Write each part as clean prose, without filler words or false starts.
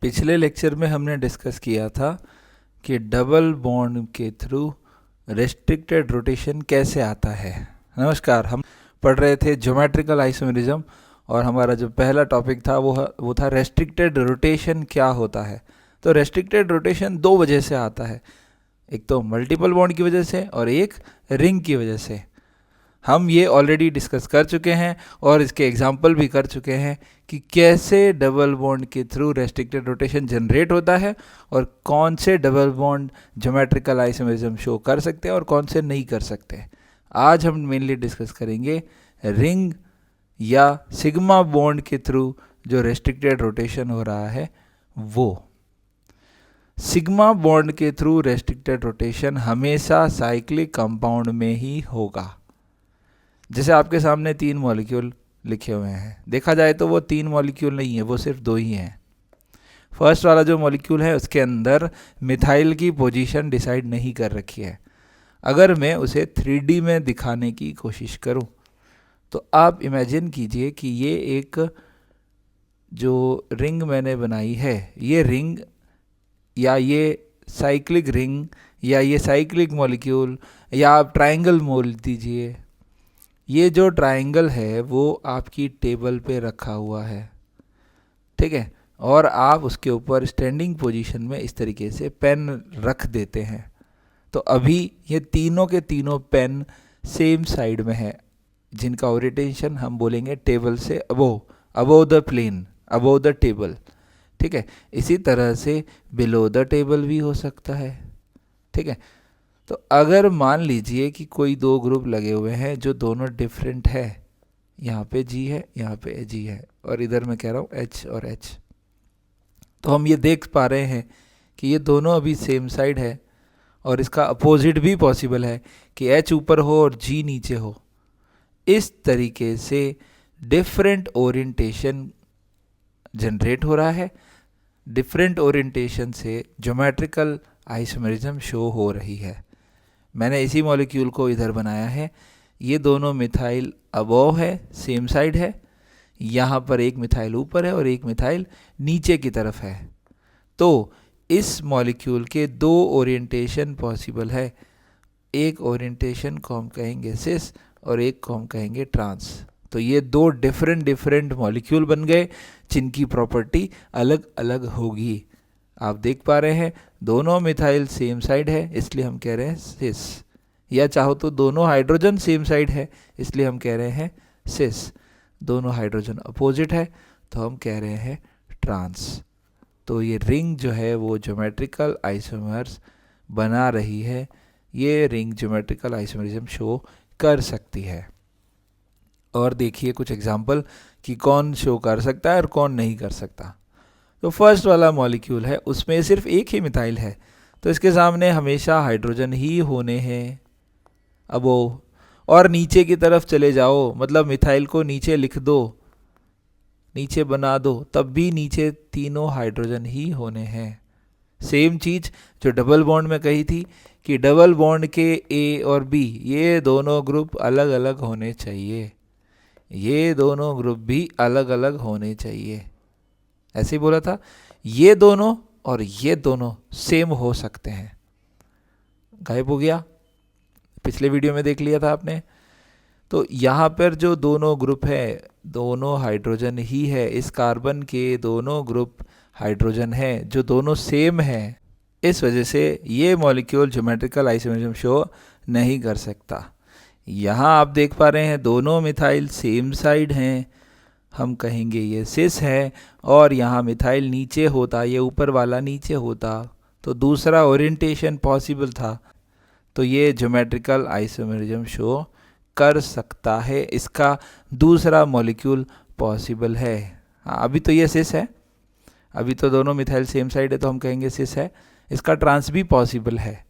पिछले लेक्चर में हमने डिस्कस किया था कि डबल बॉन्ड के थ्रू रेस्ट्रिक्टेड रोटेशन कैसे आता है। नमस्कार, हम पढ़ रहे थे ज्योमेट्रिकल आइसोमेरिज्म और हमारा जो पहला टॉपिक था वो था रेस्ट्रिक्टेड रोटेशन क्या होता है। तो रेस्ट्रिक्टेड रोटेशन दो वजह से आता है, एक तो मल्टीपल बॉन्ड की वजह से और एक रिंग की वजह से। हम ये ऑलरेडी डिस्कस कर चुके हैं और इसके एग्जाम्पल भी कर चुके हैं कि कैसे डबल बॉन्ड के थ्रू रेस्ट्रिक्टेड रोटेशन जनरेट होता है और कौन से double bond geometrical isomerism show कर सकते हैं और कौन से नहीं कर सकते। आज हम मेनली डिस्कस करेंगे रिंग या सिग्मा बॉन्ड के थ्रू जो रेस्ट्रिक्टेड रोटेशन हो रहा है वो। सिग्मा बॉन्ड के थ्रू रेस्ट्रिक्टेड रोटेशन हमेशा साइक्लिक कंपाउंड में ही होगा। जैसे आपके सामने 3 मॉलिक्यूल लिखे हुए हैं, देखा जाए तो वो 3 मॉलिक्यूल नहीं है, वो सिर्फ 2 ही हैं। फर्स्ट वाला जो मॉलिक्यूल है उसके अंदर मिथाइल की पोजीशन डिसाइड नहीं कर रखी है। अगर मैं उसे 3D में दिखाने की कोशिश करूं तो आप इमेजिन कीजिए कि ये एक जो रिंग मैंने बनाई है, ये रिंग या ये साइक्लिक रिंग या ये साइक्लिक मॉलिक्यूल या आप ट्रायंगल बोल दीजिए, ये जो ट्रायंगल है वो आपकी टेबल पे रखा हुआ है, ठीक है, और आप उसके ऊपर स्टैंडिंग पोजीशन में इस तरीके से पेन रख देते हैं। तो अभी ये तीनों के तीनों पेन सेम साइड में है, जिनका ओरिएंटेशन हम बोलेंगे टेबल से above the plane, above the table, ठीक है। इसी तरह से बिलो द टेबल भी हो सकता है, ठीक है। तो अगर मान लीजिए कि कोई 2 ग्रुप लगे हुए हैं जो दोनों डिफरेंट है, यहाँ पे G है, यहाँ पे G है और इधर मैं कह रहा हूँ H और H, तो हम ये देख पा रहे हैं कि ये दोनों अभी सेम साइड है और इसका अपोजिट भी पॉसिबल है कि H ऊपर हो और G नीचे हो। इस तरीके से डिफरेंट ओरिएंटेशन जनरेट हो रहा है, डिफरेंट ओरिएंटेशन से ज्योमेट्रिकल आइसोमेरिज्म शो हो रही है। मैंने इसी मॉलिक्यूल को इधर बनाया है, ये दोनों मिथाइल अबोव है, सेम साइड है, यहाँ पर एक मिथाइल ऊपर है और एक मिथाइल नीचे की तरफ है। तो इस मॉलिक्यूल के 2 ओरिएंटेशन पॉसिबल है, एक ओरिएंटेशन को हम कहेंगे सिस और एक को हम कहेंगे ट्रांस। तो ये 2 डिफरेंट मॉलिक्यूल बन गए जिनकी प्रॉपर्टी अलग अलग होगी। आप देख पा रहे हैं दोनों मिथाइल सेम साइड है इसलिए हम कह रहे हैं सिस, या चाहो तो दोनों हाइड्रोजन सेम साइड है इसलिए हम कह रहे हैं सिस, दोनों हाइड्रोजन अपोजिट है तो हम कह रहे हैं ट्रांस। तो ये रिंग जो है वो ज्योमेट्रिकल आइसोमर्स बना रही है, ये रिंग ज्योमेट्रिकल आइसोमरिज्म शो कर सकती है। और देखिए कुछ एग्जाम्पल कि कौन शो कर सकता है और कौन नहीं कर सकता। तो फर्स्ट वाला मॉलिक्यूल है उसमें सिर्फ एक ही मिथाइल है, तो इसके सामने हमेशा हाइड्रोजन ही होने हैं अबोव, और नीचे की तरफ चले जाओ, मतलब मिथाइल को नीचे लिख दो, नीचे बना दो, तब भी नीचे तीनों हाइड्रोजन ही होने हैं। सेम चीज जो डबल बॉन्ड में कही थी कि डबल बॉन्ड के A और B ये दोनों ग्रुप अलग अलग होने चाहिए, ये दोनों ग्रुप भी अलग अलग होने चाहिए, ऐसे ही बोला था। ये दोनों और ये दोनों सेम हो सकते हैं, गायब हो गया, पिछले वीडियो में देख लिया था आपने। तो यहाँ पर जो दोनों ग्रुप है दोनों हाइड्रोजन ही है, इस कार्बन के दोनों ग्रुप हाइड्रोजन है जो दोनों सेम है, इस वजह से ये मॉलिक्यूल ज्योमेट्रिकल आइसोमेरिज्म शो नहीं कर सकता। यहाँ आप देख पा रहे हैं दोनों मिथाइल सेम साइड हैं, हम कहेंगे ये सिस है, और यहाँ मिथाइल नीचे होता, ये ऊपर वाला नीचे होता, तो दूसरा ओरिएंटेशन पॉसिबल था, तो ये ज्योमेट्रिकल आइसोमेरिज्म शो कर सकता है, इसका दूसरा मॉलिक्यूल पॉसिबल है। हाँ, अभी तो ये सिस है, अभी तो दोनों मिथाइल सेम साइड है तो हम कहेंगे सिस है, इसका ट्रांस भी पॉसिबल है।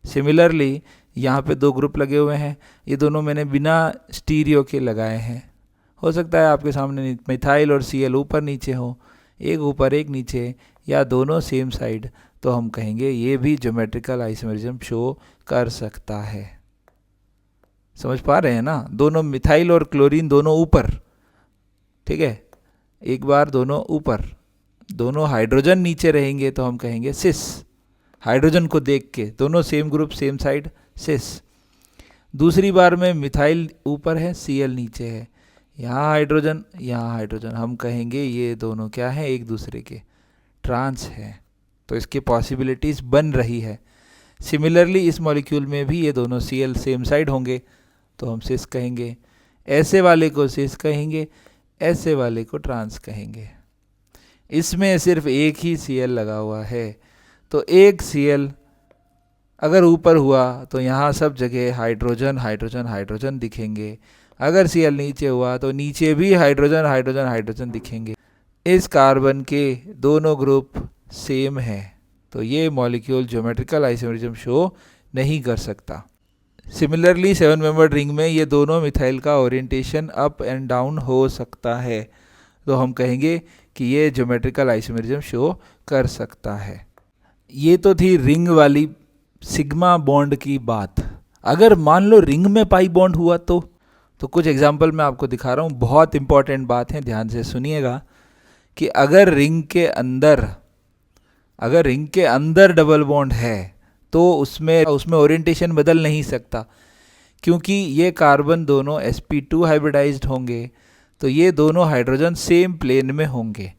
सिमिलरली यहाँ पे 2 ग्रुप लगे हुए हैं, ये दोनों मैंने बिना स्टीरियो के लगाए हैं, हो सकता है आपके सामने मिथाइल और Cl ऊपर नीचे हो, एक ऊपर एक नीचे, या दोनों सेम साइड, तो हम कहेंगे ये भी ज्योमेट्रिकल आइसोमेरिज्म शो कर सकता है। समझ पा रहे हैं ना, दोनों मिथाइल और क्लोरीन दोनों ऊपर, ठीक है, एक बार दोनों ऊपर, दोनों हाइड्रोजन नीचे रहेंगे तो हम कहेंगे सिस। हाइड्रोजन को देख के दोनों सेम ग्रुप सेम साइड, सिस। दूसरी बार में मिथाइल ऊपर है, Cl नीचे है, यहाँ हाइड्रोजन यहाँ हाइड्रोजन, हम कहेंगे ये दोनों क्या है, एक दूसरे के ट्रांस है। तो इसकी पॉसिबिलिटीज बन रही है। सिमिलरली इस मॉलिक्यूल में भी ये दोनों Cl सेम साइड होंगे तो हम सिस कहेंगे, ऐसे वाले को सिस कहेंगे, ऐसे वाले को ट्रांस कहेंगे। इसमें सिर्फ एक ही Cl लगा हुआ है, तो एक Cl अगर ऊपर हुआ तो यहाँ सब जगह हाइड्रोजन हाइड्रोजन हाइड्रोजन दिखेंगे। अगर Cl नीचे हुआ तो नीचे भी हाइड्रोजन हाइड्रोजन हाइड्रोजन दिखेंगे। इस कार्बन के दोनों ग्रुप सेम है, तो ये मॉलिक्यूल ज्योमेट्रिकल आइसोमेरिज्म शो नहीं कर सकता। सिमिलरली 7 मेंबर्ड रिंग में ये दोनों मिथाइल का ओरिएंटेशन अप एंड डाउन हो सकता है, तो हम कहेंगे कि ये ज्योमेट्रिकल आइसोमेरिज्म शो कर सकता है। ये तो थी रिंग वाली सिग्मा बॉन्ड की बात। अगर मान लो रिंग में पाई बॉन्ड हुआ तो कुछ एग्जांपल मैं आपको दिखा रहा हूँ, बहुत इंपॉर्टेंट बात है, ध्यान से सुनिएगा कि अगर रिंग के अंदर डबल बॉन्ड है तो उसमें ओरिएंटेशन बदल नहीं सकता, क्योंकि ये कार्बन दोनों sp2 हाइब्रिडाइज्ड होंगे, तो ये दोनों हाइड्रोजन सेम प्लेन में होंगे।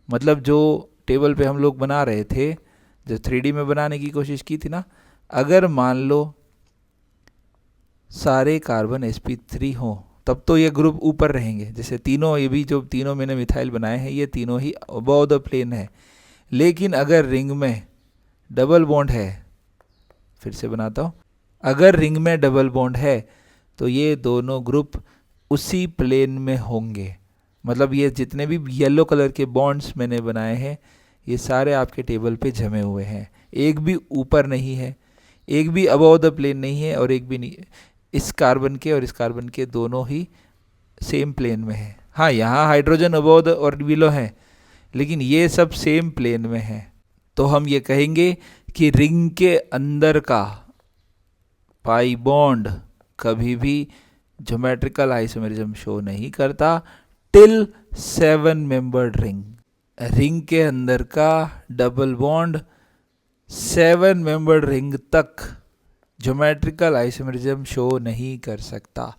मतलब जो टेबल पे हम लोग बना रहे थे, जो 3D में बनाने की कोशिश की थी ना, अगर मान लो सारे कार्बन sp3 हों तब तो ये ग्रुप ऊपर रहेंगे। जैसे तीनों, ये भी जो तीनों मैंने मिथाइल बनाए हैं ये तीनों ही अबव द प्लेन है। लेकिन अगर रिंग में डबल बॉन्ड है, फिर से बनाता हूँ, अगर रिंग में डबल बॉन्ड है तो ये दोनों ग्रुप उसी प्लेन में होंगे। मतलब ये जितने भी येलो कलर के बॉन्ड्स मैंने बनाए हैं ये सारे आपके टेबल पे जमे हुए हैं, एक भी ऊपर नहीं है, एक भी अबव द प्लेन नहीं है और एक भी नहीं। इस कार्बन के और इस कार्बन के दोनों ही सेम प्लेन में है। हाँ, यहाँ हाइड्रोजन अबव द और बिलो है, लेकिन ये सब सेम प्लेन में है। तो हम ये कहेंगे कि रिंग के अंदर का पाई बॉन्ड कभी भी ज्योमेट्रिकल आइसोमेरिज्म शो नहीं करता टिल 7 मेंबर्ड रिंग। रिंग के अंदर का डबल बॉन्ड 7 मेंबर्ड रिंग तक ज्योमेट्रिकल आइसोमेरिज्म शो नहीं कर सकता।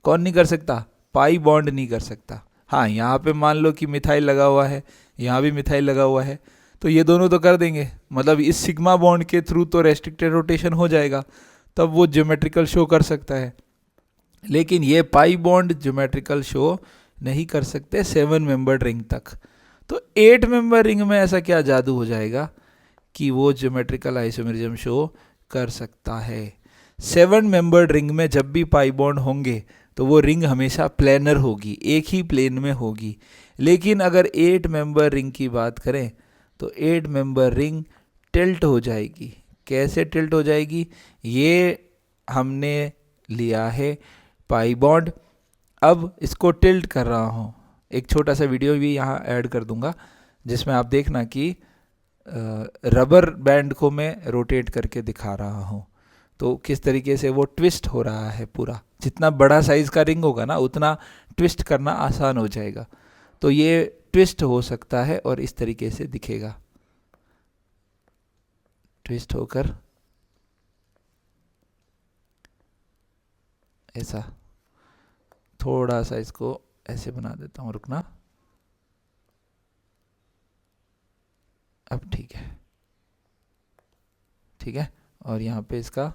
कौन नहीं कर सकता? पाई बॉन्ड नहीं कर सकता। हाँ, यहाँ पे मान लो कि मिथाइल लगा हुआ है, यहाँ भी मिथाइल लगा हुआ है, तो ये दोनों तो कर देंगे। मतलब इस सिग्मा बॉन्ड के थ्रू तो रेस्ट्रिक्टेड रोटेशन हो जाएगा, तब वो ज्योमेट्रिकल शो कर सकता है। लेकिन ये पाई बॉन्ड ज्योमेट्रिकल शो नहीं कर सकते 7 मेंबर्ड रिंग तक। तो 8 मेंबर रिंग में ऐसा क्या जादू हो जाएगा कि वो ज्योमेट्रिकल आइसोमेरिज्म शो कर सकता है। 7 मेंबर्ड रिंग में जब भी पाई बॉन्ड होंगे तो वो रिंग हमेशा प्लेनर होगी, एक ही प्लेन में होगी। लेकिन अगर 8 मेंबर रिंग की बात करें तो 8 मेंबर रिंग टिल्ट हो जाएगी। कैसे टिल्ट हो जाएगी? ये हमने लिया है पाई बॉन्ड, अब इसको टिल्ट कर रहा हूँ। एक छोटा सा वीडियो भी यहाँ ऐड कर दूंगा जिसमें आप देखना कि रबर बैंड को मैं रोटेट करके दिखा रहा हूँ तो किस तरीके से वो ट्विस्ट हो रहा है पूरा। जितना बड़ा साइज का रिंग होगा ना उतना ट्विस्ट करना आसान हो जाएगा। तो ये ट्विस्ट हो सकता है और इस तरीके से दिखेगा, ट्विस्ट होकर ऐसा। थोड़ा सा इसको ऐसे बना देता हूँ, रुकना, अब ठीक है, ठीक है। और यहाँ पे इसका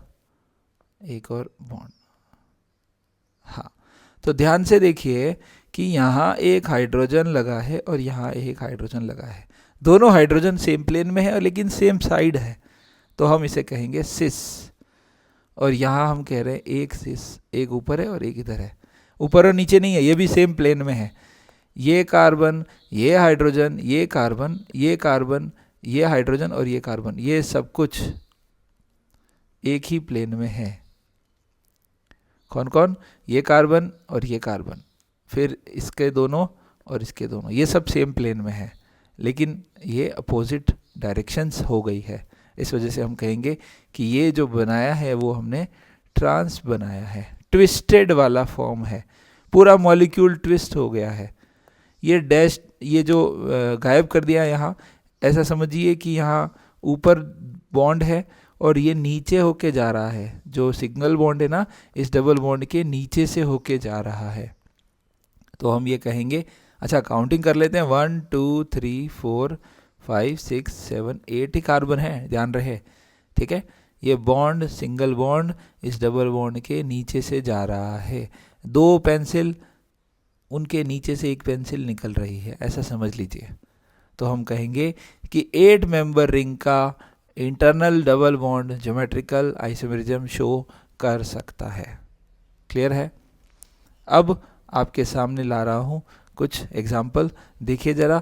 एक और बॉन्ड। हाँ, तो ध्यान से देखिए कि यहाँ एक हाइड्रोजन लगा है और यहाँ एक हाइड्रोजन लगा है। दोनों हाइड्रोजन सेम प्लेन में है और लेकिन सेम साइड है, तो हम इसे कहेंगे सिस। और यहाँ हम कह रहे हैं एक सिस, एक ऊपर है और एक इधर है, ऊपर और नीचे नहीं है, ये भी सेम प्लेन में है। ये कार्बन, ये हाइड्रोजन, ये कार्बन, ये कार्बन, ये हाइड्रोजन और ये कार्बन, ये सब कुछ एक ही प्लेन में है। कौन कौन? ये कार्बन और ये कार्बन, फिर इसके दोनों और इसके दोनों, ये सब सेम प्लेन में है, लेकिन ये अपोजिट डायरेक्शंस हो गई है। इस वजह से हम कहेंगे कि ये जो बनाया है वो हमने ट्रांस बनाया है, ट्विस्टेड वाला फॉर्म है, पूरा मॉलिक्यूल ट्विस्ट हो गया है। ये डैश, ये जो गायब कर दिया यहाँ, ऐसा समझिए कि यहाँ ऊपर बॉन्ड है और ये नीचे होके जा रहा है। जो सिंगल बॉन्ड है ना, इस डबल बॉन्ड के नीचे से होके जा रहा है। तो हम ये कहेंगे, अच्छा काउंटिंग कर लेते हैं, 1 2 3 4 5 6 7 8 ही कार्बन है, ध्यान रहे, ठीक है। ये बॉन्ड, सिंगल बॉन्ड इस डबल बॉन्ड के नीचे से जा रहा है। 2 पेंसिल, उनके नीचे से एक पेंसिल निकल रही है, ऐसा समझ लीजिए। तो हम कहेंगे कि 8 मेंबर रिंग का internal double bond geometrical isomerism show कर सकता है। क्लियर है? अब आपके सामने ला रहा हूँ कुछ एग्जाम्पल, देखिए ज़रा।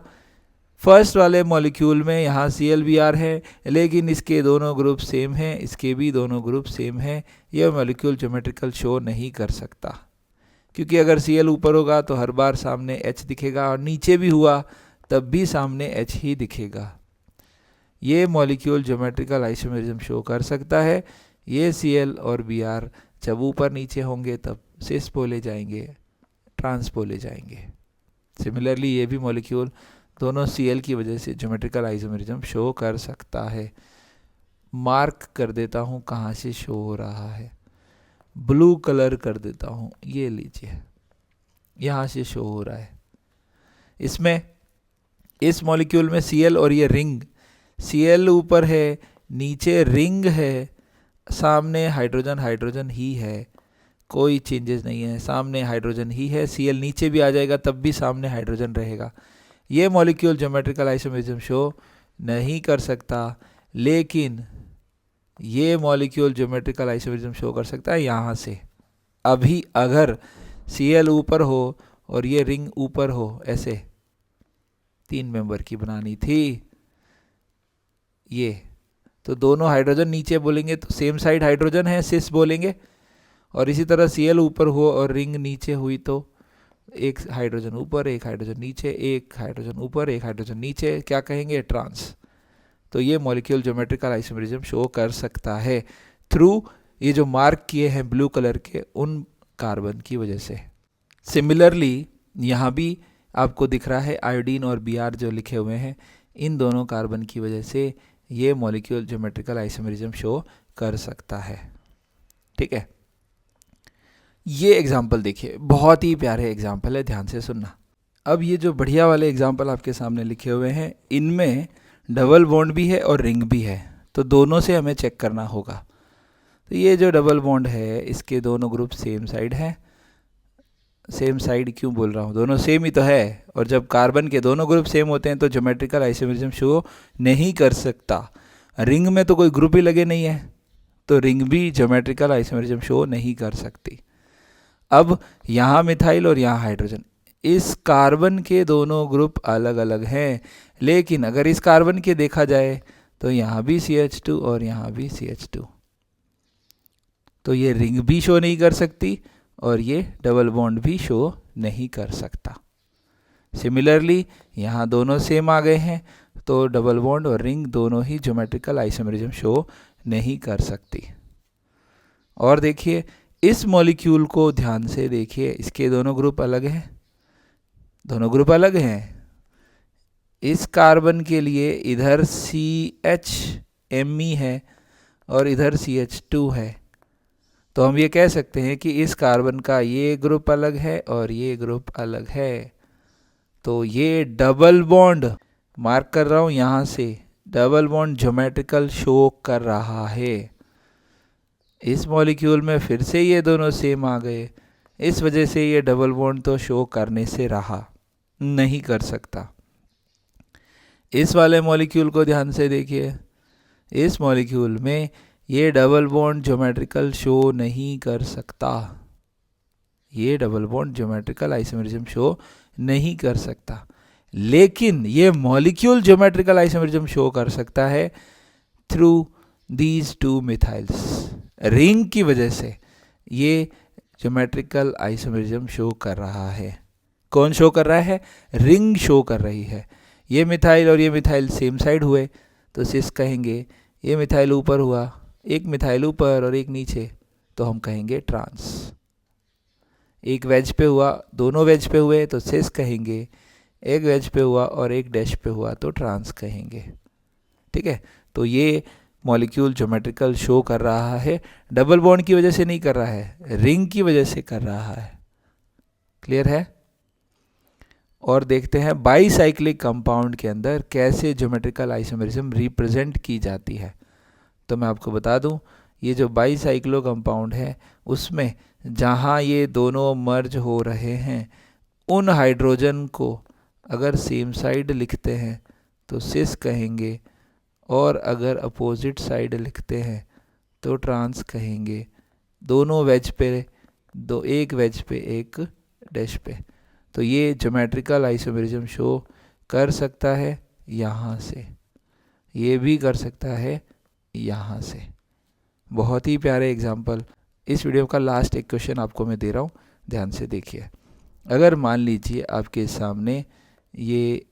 फर्स्ट वाले मॉलिक्यूल में यहाँ ClBr है, लेकिन इसके दोनों ग्रुप सेम हैं, इसके भी दोनों ग्रुप सेम हैं। यह मॉलिक्यूल ज्योमेट्रिकल शो नहीं कर सकता, क्योंकि अगर Cl ऊपर होगा तो हर बार सामने H दिखेगा, और नीचे भी हुआ तब भी सामने H ही दिखेगा। ये मॉलिक्यूल ज्योमेट्रिकल आइसोमेरिज्म शो कर सकता है। ये Cl और Br जब ऊपर नीचे होंगे तब सिस बोले जाएंगे, ट्रांस बोले जाएंगे। सिमिलरली ये भी मॉलिक्यूल दोनों Cl की वजह से ज्योमेट्रिकल आइसोमेरिज्म शो कर सकता है। मार्क कर देता हूँ कहाँ से शो हो रहा है, ब्लू कलर कर देता हूँ, ये लीजिए यहाँ से शो हो रहा है। इसमें इस मॉलिक्यूल में Cl और ये रिंग, Cl ऊपर है, नीचे रिंग है, सामने हाइड्रोजन हाइड्रोजन ही है, कोई चेंजेस नहीं है, सामने हाइड्रोजन ही है। Cl नीचे भी आ जाएगा तब भी सामने हाइड्रोजन रहेगा। ये मॉलिक्यूल ज्योमेट्रिकल आइसोमेरिज्म शो नहीं कर सकता, लेकिन ये मॉलिक्यूल ज्योमेट्रिकल आइसोमेरिज्म शो कर सकता है यहाँ से। अभी अगर Cl ऊपर हो और ये रिंग ऊपर हो, ऐसे 3 मेंबर की बनानी थी ये, तो दोनों हाइड्रोजन नीचे बोलेंगे तो सेम साइड हाइड्रोजन है, सिस बोलेंगे। और इसी तरह Cl ऊपर हो और रिंग नीचे हुई तो एक हाइड्रोजन ऊपर, एक हाइड्रोजन नीचे, एक हाइड्रोजन ऊपर, एक हाइड्रोजन नीचे, क्या कहेंगे? ट्रांस। तो ये मॉलिक्यूल ज्योमेट्रिकल आइसोमेरिज्म शो कर सकता है थ्रू ये जो मार्क किए हैं ब्लू कलर के उन कार्बन की वजह से। सिमिलरली यहाँ भी आपको दिख रहा है आयोडीन और Br जो लिखे हुए हैं, इन दोनों कार्बन की वजह से ये मॉलिक्यूल ज्योमेट्रिकल आइसोमेरिज्म शो कर सकता है। ठीक है, ये एग्जाम्पल देखिए, बहुत ही प्यारे एग्जाम्पल है, ध्यान से सुनना। अब ये जो बढ़िया वाले एग्जाम्पल आपके सामने लिखे हुए हैं, इनमें डबल बॉन्ड भी है और रिंग भी है, तो दोनों से हमें चेक करना होगा। तो ये जो डबल बॉन्ड है, इसके दोनों ग्रुप सेम साइड है। सेम साइड क्यों बोल रहा हूँ, दोनों सेम ही तो है, और जब कार्बन के दोनों ग्रुप सेम होते हैं तो ज्योमेट्रिकल आइसोमेरिज्म शो नहीं कर सकता। रिंग में तो कोई ग्रुप ही लगे नहीं है, तो रिंग भी ज्योमेट्रिकल आइसोमेरिज्म शो नहीं कर सकती। अब यहाँ मिथाइल और यहाँ हाइड्रोजन, इस कार्बन के दोनों ग्रुप अलग अलग हैं, लेकिन अगर इस कार्बन के देखा जाए तो यहाँ भी CH2 और यहाँ भी CH2, तो ये रिंग भी शो नहीं कर सकती और ये डबल बॉन्ड भी शो नहीं कर सकता। सिमिलरली यहाँ दोनों सेम आ गए हैं, तो डबल बॉन्ड और रिंग दोनों ही ज्योमेट्रिकल आइसोमेरिज्म शो नहीं कर सकती। और देखिए इस मॉलिक्यूल को ध्यान से देखिए, इसके दोनों ग्रुप अलग हैं, दोनों ग्रुप अलग हैं। इस कार्बन के लिए इधर CHMe है और इधर CH2 है, तो हम ये कह सकते हैं कि इस कार्बन का ये ग्रुप अलग है और ये ग्रुप अलग है। तो ये डबल बॉन्ड, मार्क कर रहा हूँ यहाँ से, डबल बॉन्ड ज्योमेट्रिकल शो कर रहा है। इस मॉलिक्यूल में फिर से ये दोनों सेम आ गए, इस वजह से ये डबल बॉन्ड तो शो करने से रहा, नहीं कर सकता। इस वाले मॉलिक्यूल को ध्यान से देखिए, इस मॉलिक्यूल में ये डबल बॉन्ड ज्योमेट्रिकल शो नहीं कर सकता, ये double bond geometrical isomerism show नहीं कर सकता, लेकिन ये मॉलिक्यूल ज्योमेट्रिकल आइसोमेरिज्म शो कर सकता है थ्रू दीज टू मिथाइल्स। रिंग की वजह से ये ज्योमेट्रिकल आइसोमेरिज्म शो कर रहा है। कौन शो कर रहा है? रिंग शो कर रही है। ये मिथाइल और ये मिथाइल सेम साइड हुए तो सिस कहेंगे, ये मिथाइल ऊपर हुआ, एक मिथाइल ऊपर और एक नीचे, तो हम कहेंगे ट्रांस। एक वेज पे हुआ, दोनों वेज पे हुए तो सिस कहेंगे, एक वेज पे हुआ और एक डैश पे हुआ तो ट्रांस कहेंगे। ठीक है, तो ये मॉलिक्यूल ज्योमेट्रिकल शो कर रहा है, डबल बॉन्ड की वजह से नहीं कर रहा है, रिंग की वजह से कर रहा है। क्लियर है? और देखते हैं बाईसाइक्लिक कंपाउंड के अंदर कैसे ज्योमेट्रिकल आइसोमेरिज्म रिप्रेजेंट की जाती है। तो मैं आपको बता दूं, ये जो बाईसाइक्लो कंपाउंड है उसमें जहां ये दोनों मर्ज हो रहे हैं उन हाइड्रोजन को अगर सेम साइड लिखते हैं तो सिस कहेंगे, और अगर अपोजिट साइड लिखते हैं तो ट्रांस कहेंगे। दोनों वेज पे, एक वेज पे एक डैश पे। तो ये ज्योमेट्रिकल आइसोमेरिज्म शो कर सकता है यहाँ से, ये भी कर सकता है यहाँ से। बहुत ही प्यारे एग्जाम्पल। इस वीडियो का लास्ट एक क्वेश्चन आपको मैं दे रहा हूँ, ध्यान से देखिए। अगर मान लीजिए आपके सामने ये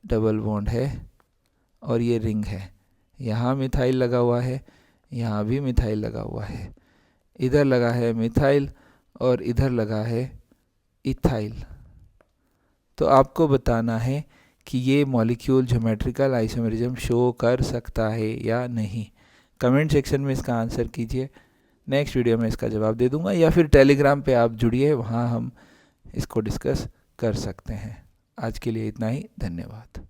डबल बॉन्ड है और ये रिंग है, यहाँ मिथाइल लगा हुआ है, यहाँ भी मिथाइल लगा हुआ है, इधर लगा है मिथाइल और इधर लगा है इथाइल। तो आपको बताना है कि ये मॉलिक्यूल ज्योमेट्रिकल आइसोमेरिज्म शो कर सकता है या नहीं। कमेंट सेक्शन में इसका आंसर कीजिए, नेक्स्ट वीडियो में इसका जवाब दे दूंगा, या फिर टेलीग्राम पे आप जुड़िए, वहाँ हम इसको डिस्कस कर सकते हैं। आज के लिए इतना ही, धन्यवाद।